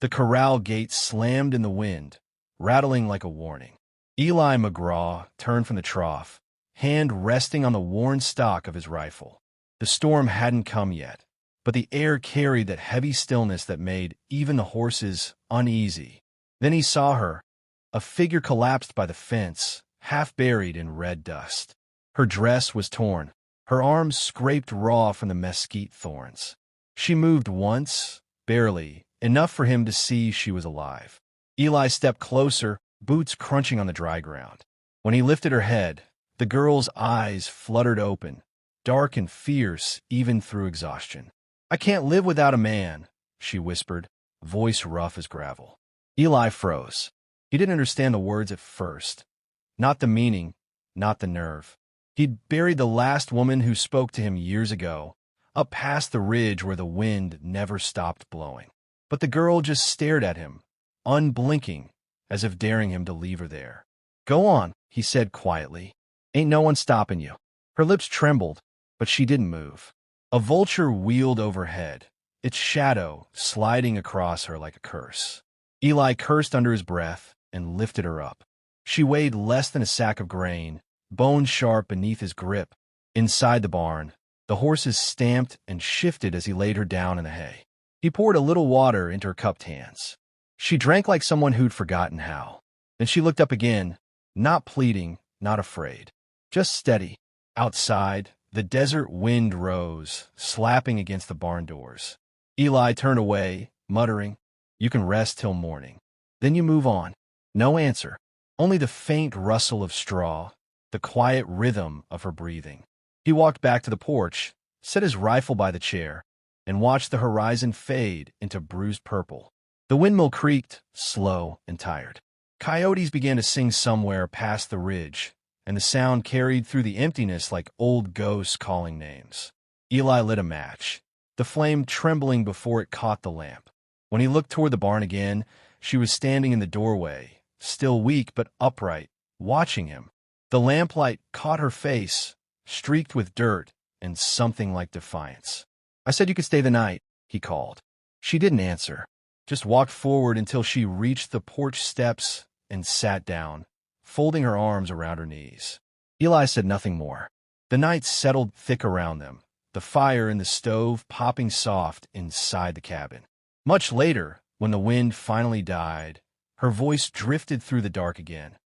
The corral gate slammed in the wind, rattling like a warning. Eli McGraw turned from the trough, hand resting on the worn stock of his rifle. The storm hadn't come yet, but the air carried that heavy stillness that made even the horses uneasy. Then he saw her, a figure collapsed by the fence, half buried in red dust. Her dress was torn, her arms scraped raw from the mesquite thorns. She moved once, barely, enough for him to see she was alive. Eli stepped closer, boots crunching on the dry ground. When he lifted her head, the girl's eyes fluttered open, dark and fierce even through exhaustion. "I can't live without a man," she whispered, voice rough as gravel. Eli froze. He didn't understand the words at first. Not the meaning, not the nerve. He'd buried the last woman who spoke to him years ago, up past the ridge where the wind never stopped blowing. But the girl just stared at him, unblinking, as if daring him to leave her there. "Go on," he said quietly. "Ain't no one stopping you." Her lips trembled, but she didn't move. A vulture wheeled overhead, its shadow sliding across her like a curse. Eli cursed under his breath and lifted her up. She weighed less than a sack of grain, bone sharp beneath his grip. Inside the barn, the horses stamped and shifted as he laid her down in the hay. He poured a little water into her cupped hands. She drank like someone who'd forgotten how. Then she looked up again, not pleading, not afraid, just steady. Outside, the desert wind rose, slapping against the barn doors. Eli turned away, muttering, "You can rest till morning. Then you move on." No answer, only the faint rustle of straw, the quiet rhythm of her breathing. He walked back to the porch, set his rifle by the chair, and watched the horizon fade into bruised purple. The windmill creaked, slow and tired. Coyotes began to sing somewhere past the ridge, and the sound carried through the emptiness like old ghosts calling names. Eli lit a match, the flame trembling before it caught the lamp. When he looked toward the barn again, she was standing in the doorway, still weak but upright, watching him. The lamplight caught her face, streaked with dirt and something like defiance. "I said you could stay the night," he called. She didn't answer, just walked forward until she reached the porch steps and sat down, folding her arms around her knees. Eli said nothing more. The night settled thick around them, the fire in the stove popping soft inside the cabin. Much later, when the wind finally died, her voice drifted through the dark again.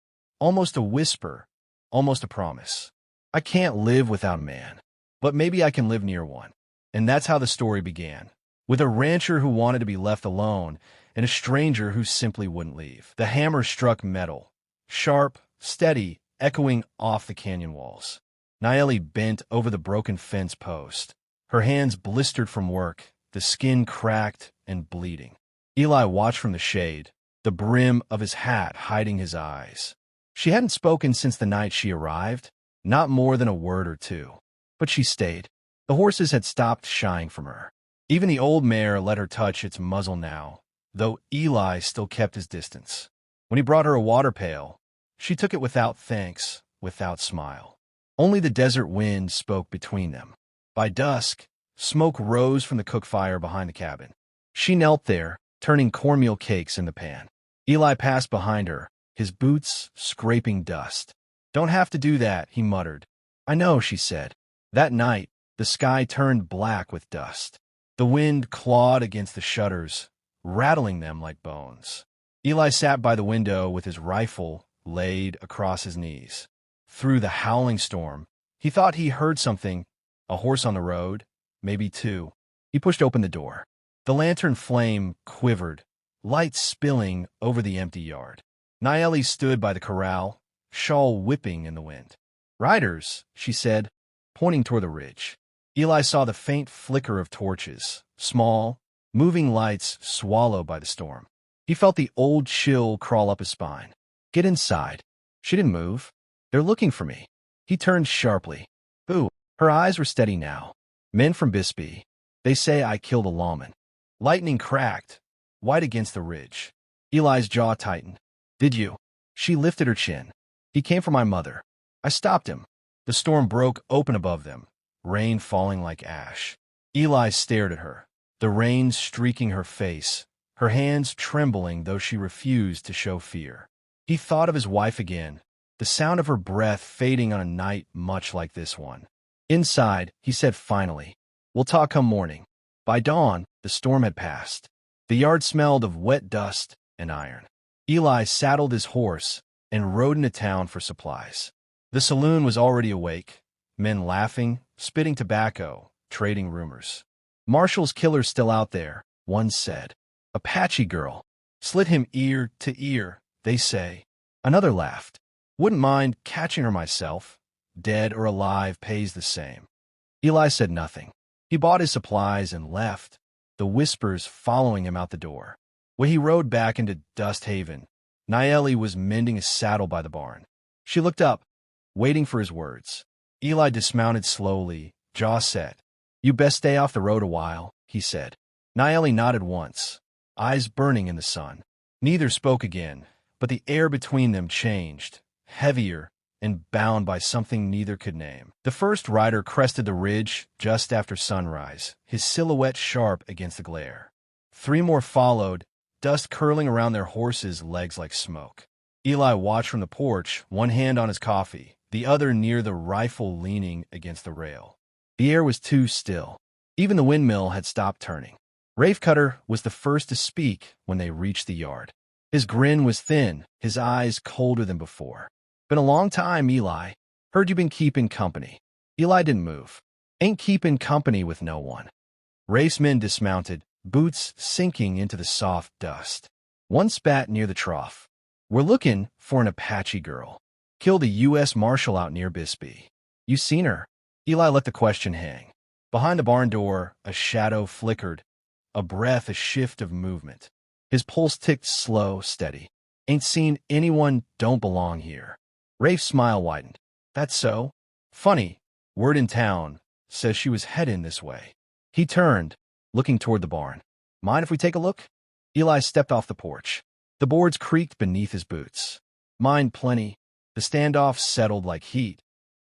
Almost a whisper, almost a promise. "I can't live without a man, but maybe I can live near one." And that's how the story began, with a rancher who wanted to be left alone and a stranger who simply wouldn't leave. The hammer struck metal, sharp, steady, echoing off the canyon walls. Nayeli bent over the broken fence post, her hands blistered from work, the skin cracked and bleeding. Eli watched from the shade, the brim of his hat hiding his eyes. She hadn't spoken since the night she arrived, not more than a word or two. But she stayed. The horses had stopped shying from her. Even the old mare let her touch its muzzle now, though Eli still kept his distance. When he brought her a water pail, she took it without thanks, without smile. Only the desert wind spoke between them. By dusk, smoke rose from the cook fire behind the cabin. She knelt there, turning cornmeal cakes in the pan. Eli passed behind her, his boots scraping dust. "Don't have to do that," he muttered. "I know," she said. That night, the sky turned black with dust. The wind clawed against the shutters, rattling them like bones. Eli sat by the window with his rifle laid across his knees. Through the howling storm, he thought he heard something, a horse on the road, maybe two. He pushed open the door. The lantern flame quivered, light spilling over the empty yard. Nayeli stood by the corral, shawl whipping in the wind. "Riders," she said, pointing toward the ridge. Eli saw the faint flicker of torches, small, moving lights swallowed by the storm. He felt the old chill crawl up his spine. "Get inside." She didn't move. "They're looking for me." He turned sharply. "Who?" Her eyes were steady now. "Men from Bisbee. They say I killed a lawman." Lightning cracked, white against the ridge. Eli's jaw tightened. "Did you?" She lifted her chin. "He came for my mother. I stopped him." The storm broke open above them, rain falling like ash. Eli stared at her, the rain streaking her face, her hands trembling though she refused to show fear. He thought of his wife again, the sound of her breath fading on a night much like this one. Inside, he said finally, "We'll talk come morning." By dawn, the storm had passed. The yard smelled of wet dust and iron. Eli saddled his horse and rode into town for supplies. The saloon was already awake, men laughing, spitting tobacco, trading rumors. "Marshall's killer's still out there," one said. "Apache girl. Slit him ear to ear, they say." Another laughed. "Wouldn't mind catching her myself. Dead or alive pays the same." Eli said nothing. He bought his supplies and left, the whispers following him out the door. When he rode back into Dust Haven, Nayeli was mending a saddle by the barn. She looked up, waiting for his words. Eli dismounted slowly, jaw set. "You best stay off the road a while," he said. Nayeli nodded once, eyes burning in the sun. Neither spoke again, but the air between them changed, heavier, and bound by something neither could name. The first rider crested the ridge just after sunrise, his silhouette sharp against the glare. 3 more followed, dust curling around their horses' legs like smoke. Eli watched from the porch, one hand on his coffee, the other near the rifle leaning against the rail. The air was too still. Even the windmill had stopped turning. Rafe Cutter was the first to speak when they reached the yard. His grin was thin, his eyes colder than before. "Been a long time, Eli. Heard you been keeping company." Eli didn't move. "Ain't keeping company with no one." Rafe's men dismounted, boots sinking into the soft dust. One spat near the trough. "We're looking for an Apache girl. Killed a U.S. Marshal out near Bisbee. You seen her?" Eli let the question hang. Behind the barn door, a shadow flickered, a breath, a shift of movement. His pulse ticked slow, steady. "Ain't seen anyone, don't belong here." Rafe's smile widened. "That's so? Funny. Word in town says she was heading this way." He turned, looking toward the barn. "Mind if we take a look?" Eli stepped off the porch. The boards creaked beneath his boots. "Mind plenty." The standoff settled like heat.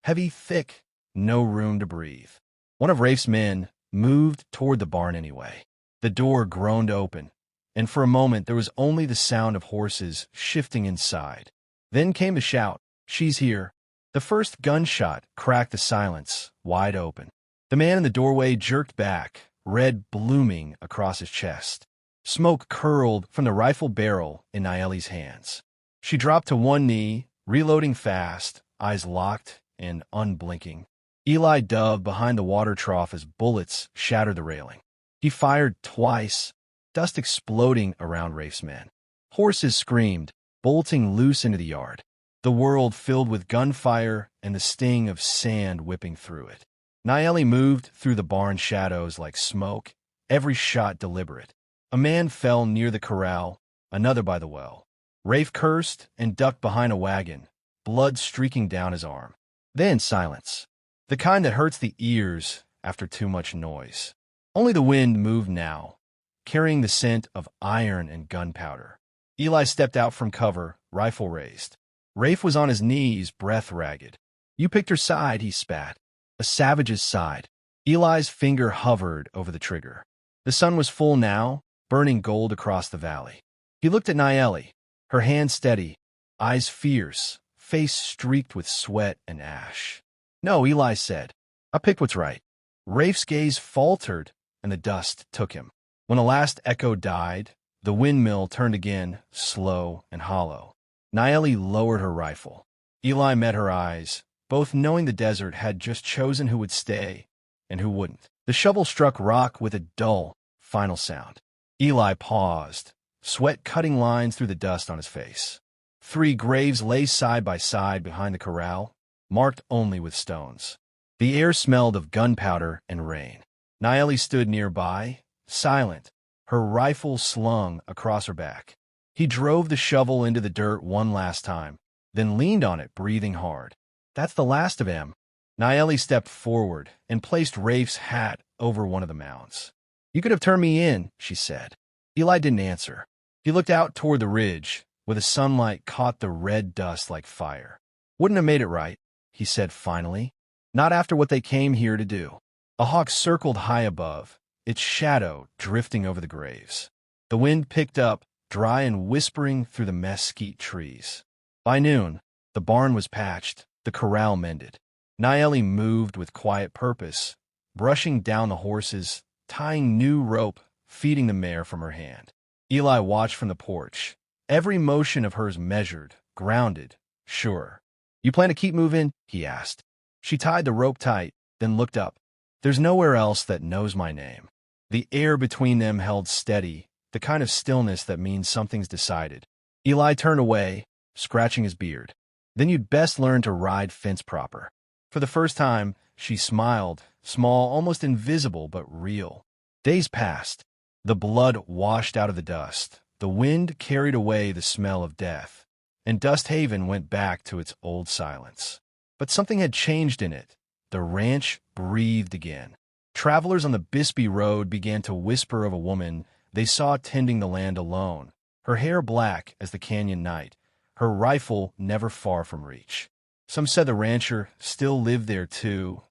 Heavy, thick, no room to breathe. One of Rafe's men moved toward the barn anyway. The door groaned open, and for a moment there was only the sound of horses shifting inside. Then came the shout, "She's here." The first gunshot cracked the silence, wide open. The man in the doorway jerked back, red blooming across his chest. Smoke curled from the rifle barrel in Nayeli's hands. She dropped to one knee, reloading fast, eyes locked and unblinking. Eli dove behind the water trough as bullets shattered the railing. He fired twice, dust exploding around Rafe's men. Horses screamed, bolting loose into the yard. The world filled with gunfire and the sting of sand whipping through it. Nayeli moved through the barn shadows like smoke, every shot deliberate. A man fell near the corral, another by the well. Rafe cursed and ducked behind a wagon, blood streaking down his arm. Then silence, the kind that hurts the ears after too much noise. Only the wind moved now, carrying the scent of iron and gunpowder. Eli stepped out from cover, rifle raised. Rafe was on his knees, breath ragged. "You picked her side," he spat. "A savage's side." Eli's finger hovered over the trigger. The sun was full now, burning gold across the valley. He looked at Nayeli, her hand steady, eyes fierce, face streaked with sweat and ash. "No," Eli said. "I picked what's right." Rafe's gaze faltered, and the dust took him. When the last echo died, the windmill turned again, slow and hollow. Nayeli lowered her rifle. Eli met her eyes, both knowing the desert had just chosen who would stay and who wouldn't. The shovel struck rock with a dull, final sound. Eli paused, sweat cutting lines through the dust on his face. 3 graves lay side by side behind the corral, marked only with stones. The air smelled of gunpowder and rain. Nayeli stood nearby, silent, her rifle slung across her back. He drove the shovel into the dirt one last time, then leaned on it, breathing hard. "That's the last of him." Nayeli stepped forward and placed Rafe's hat over one of the mounds. "You could have turned me in," she said. Eli didn't answer. He looked out toward the ridge, where the sunlight caught the red dust like fire. "Wouldn't have made it right," he said finally. "Not after what they came here to do." A hawk circled high above, its shadow drifting over the graves. The wind picked up, dry and whispering through the mesquite trees. By noon, the barn was patched, the corral mended. Nayeli moved with quiet purpose, brushing down the horses, tying new rope, feeding the mare from her hand. Eli watched from the porch, every motion of hers measured, grounded, sure. "You plan to keep moving?" he asked. She tied the rope tight, then looked up. "There's nowhere else that knows my name." The air between them held steady, the kind of stillness that means something's decided. Eli turned away, scratching his beard. "Then you'd best learn to ride fence proper." For the first time, she smiled, small, almost invisible, but real. Days passed. The blood washed out of the dust. The wind carried away the smell of death, and Dust Haven went back to its old silence. But something had changed in it. The ranch breathed again. Travelers on the Bisbee Road began to whisper of a woman they saw tending the land alone, her hair black as the canyon night, her rifle never far from reach. Some said the rancher still lived there too,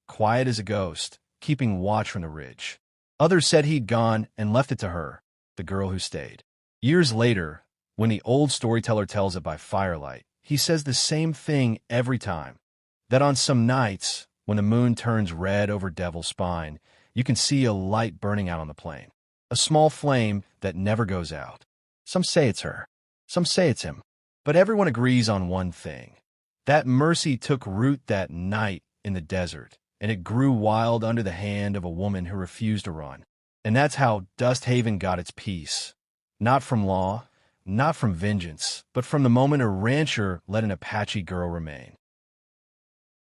quiet as a ghost, keeping watch from the ridge. Others said he'd gone and left it to her, the girl who stayed. Years later, when the old storyteller tells it by firelight, he says the same thing every time, that on some nights, when the moon turns red over Devil's Spine, you can see a light burning out on the plain, a small flame that never goes out. Some say it's her, some say it's him, but everyone agrees on one thing. That mercy took root that night in the desert, and it grew wild under the hand of a woman who refused to run. And that's how Dust Haven got its peace. Not from law, not from vengeance, but from the moment a rancher let an Apache girl remain.